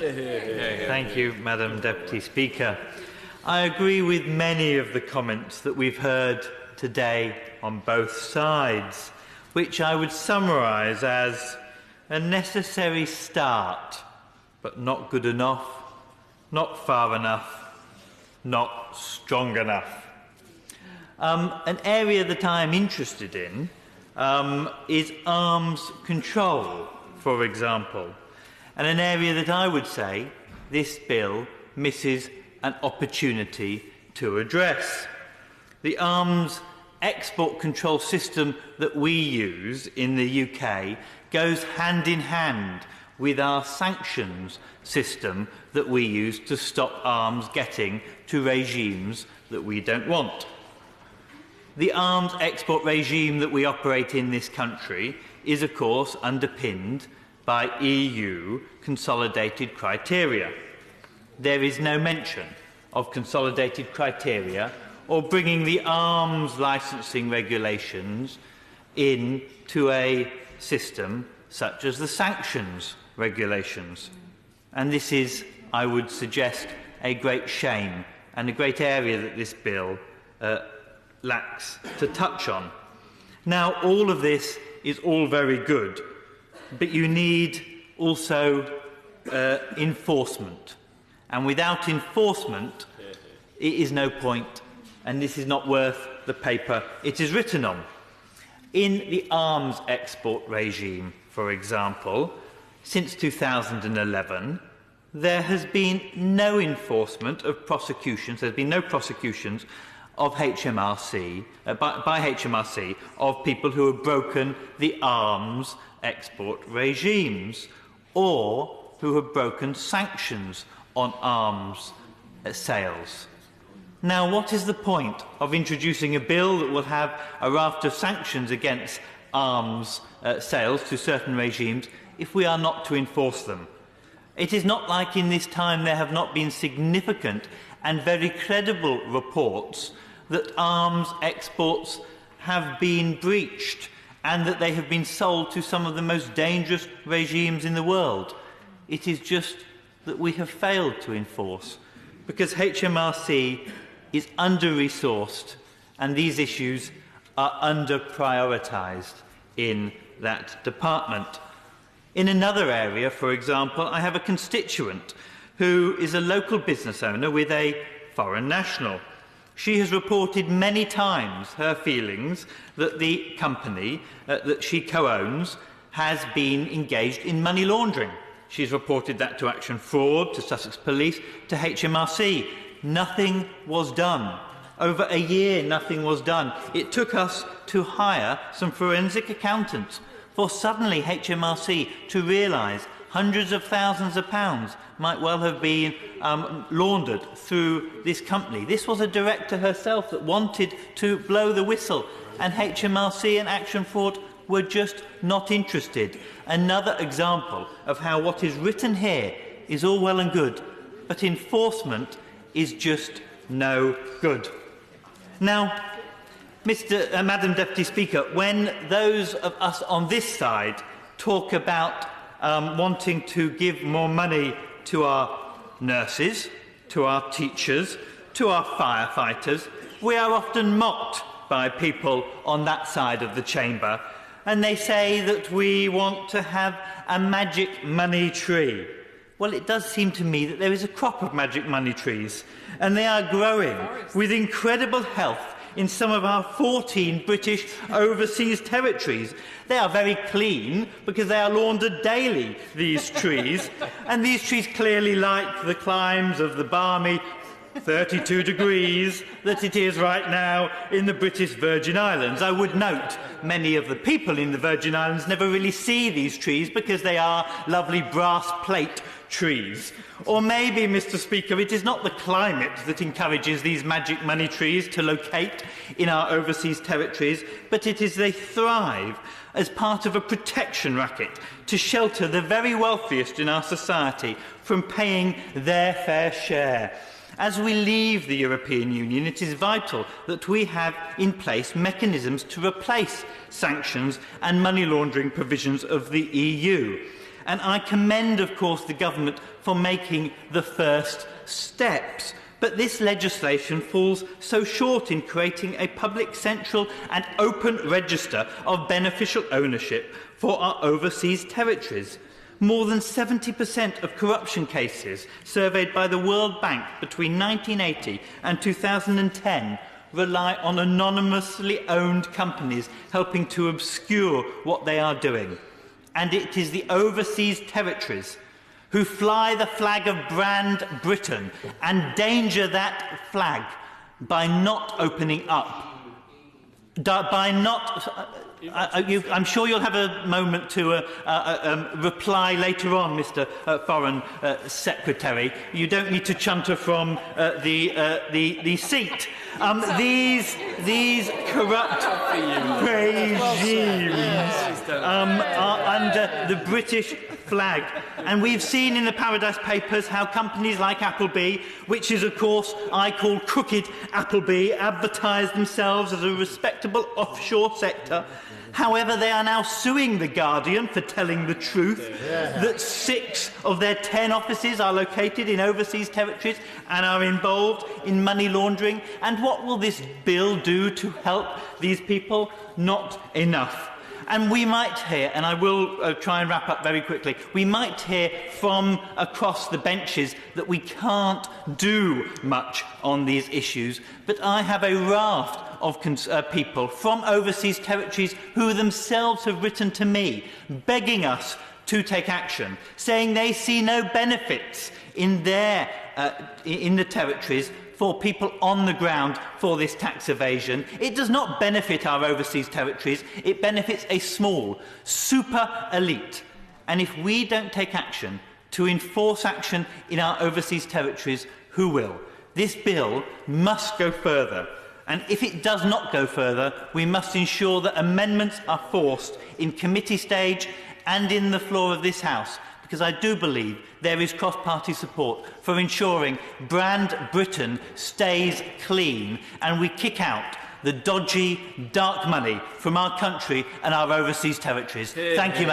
Thank you, Madam Deputy Speaker. I agree with many of the comments that we've heard today on both sides, which I would summarise as a necessary start, but not good enough, not far enough, not strong enough. An area that I'm interested in is arms control, for example, and an area that I would say this bill misses an opportunity to address. The arms export control system that we use in the UK goes hand in hand with our sanctions system that we use to stop arms getting to regimes that we don't want. The arms export regime that we operate in this country is, of course, underpinned by EU consolidated criteria. There is no mention of consolidated criteria or bringing the arms licensing regulations into a system such as the sanctions regulations. And this is, I would suggest, a great shame and a great area that this bill lacks to touch on. Now, all of this is all very good, but you need also enforcement. And without enforcement, it is no point, and this is not worth the paper it is written on. In the arms export regime, for example, since 2011, there has been no enforcement of prosecutions, there has been no prosecutions of HMRC, by HMRC, of people who have broken the arms export regimes or who have broken sanctions on arms sales. Now, what is the point of introducing a bill that will have a raft of sanctions against arms sales to certain regimes if we are not to enforce them? It is not like in this time there have not been significant and very credible reports that arms exports have been breached and that they have been sold to some of the most dangerous regimes in the world. It is just that we have failed to enforce because HMRC is under-resourced and these issues are under-prioritised in that department. In another area, for example, I have a constituent who is a local business owner with a foreign national. She has reported many times her feelings that the company that she co-owns has been engaged in money laundering. She's reported that to Action Fraud, to Sussex Police, to HMRC. Nothing was done. Over a year, nothing was done. It took us to hire some forensic accountants for suddenly HMRC to realise hundreds of thousands of pounds might well have been laundered through this company. This was a director herself that wanted to blow the whistle, and HMRC and Action Fraud were just not interested. Another example of how what is written here is all well and good, but enforcement is just no good. Now, Madam Deputy Speaker, when those of us on this side talk about wanting to give more money to our nurses, to our teachers, to our firefighters, we are often mocked by people on that side of the chamber, and they say that we want to have a magic money tree. Well, it does seem to me that there is a crop of magic money trees, and they are growing with incredible health in some of our 14 British overseas territories. They are very clean because they are laundered daily, these trees, and these trees clearly like the climes of the balmy 32 degrees that it is right now in the British Virgin Islands. I would note many of the people in the Virgin Islands never really see these trees because they are lovely brass plate trees. Or maybe, Mr. Speaker, it is not the climate that encourages these magic money trees to locate in our overseas territories, but it is they thrive as part of a protection racket to shelter the very wealthiest in our society from paying their fair share. As we leave the European Union, it is vital that we have in place mechanisms to replace sanctions and money laundering provisions of the EU. and I commend, of course, the government for making the first steps. But this legislation falls so short in creating a public, central and open register of beneficial ownership for our overseas territories. More than 70% of corruption cases surveyed by the World Bank between 1980 and 2010 rely on anonymously owned companies helping to obscure what they are doing. And it is the overseas territories who fly the flag of brand Britain and danger that flag by not opening up, by not... I'm sure you'll have a moment to reply later on, Mr. Foreign Secretary. You don't need to chunter from the seat. These corrupt regimes are under the British flag. And we've seen in the Paradise Papers how companies like Appleby, which is, of course, I call crooked Appleby, advertise themselves as a respectable offshore sector. However, they are now suing The Guardian for telling the truth, that 6 of their 10 offices are located in overseas territories and are involved in money laundering. And what will this bill do to help these people? Not enough. And we might hear, and I will try and wrap up very quickly, we might hear from across the benches that we can't do much on these issues, but I have a raft of people from overseas territories who themselves have written to me, begging us to take action, saying they see no benefits in the territories for people on the ground for this tax evasion. It does not benefit our overseas territories. It benefits a small, super elite. And if we don't take action to enforce action in our overseas territories, who will? This bill must go further. And if it does not go further, we must ensure that amendments are forced in committee stage and in the floor of this House, because I do believe there is cross-party support for ensuring brand Britain stays clean and we kick out the dodgy, dark money from our country and our overseas territories. Thank you, Madam.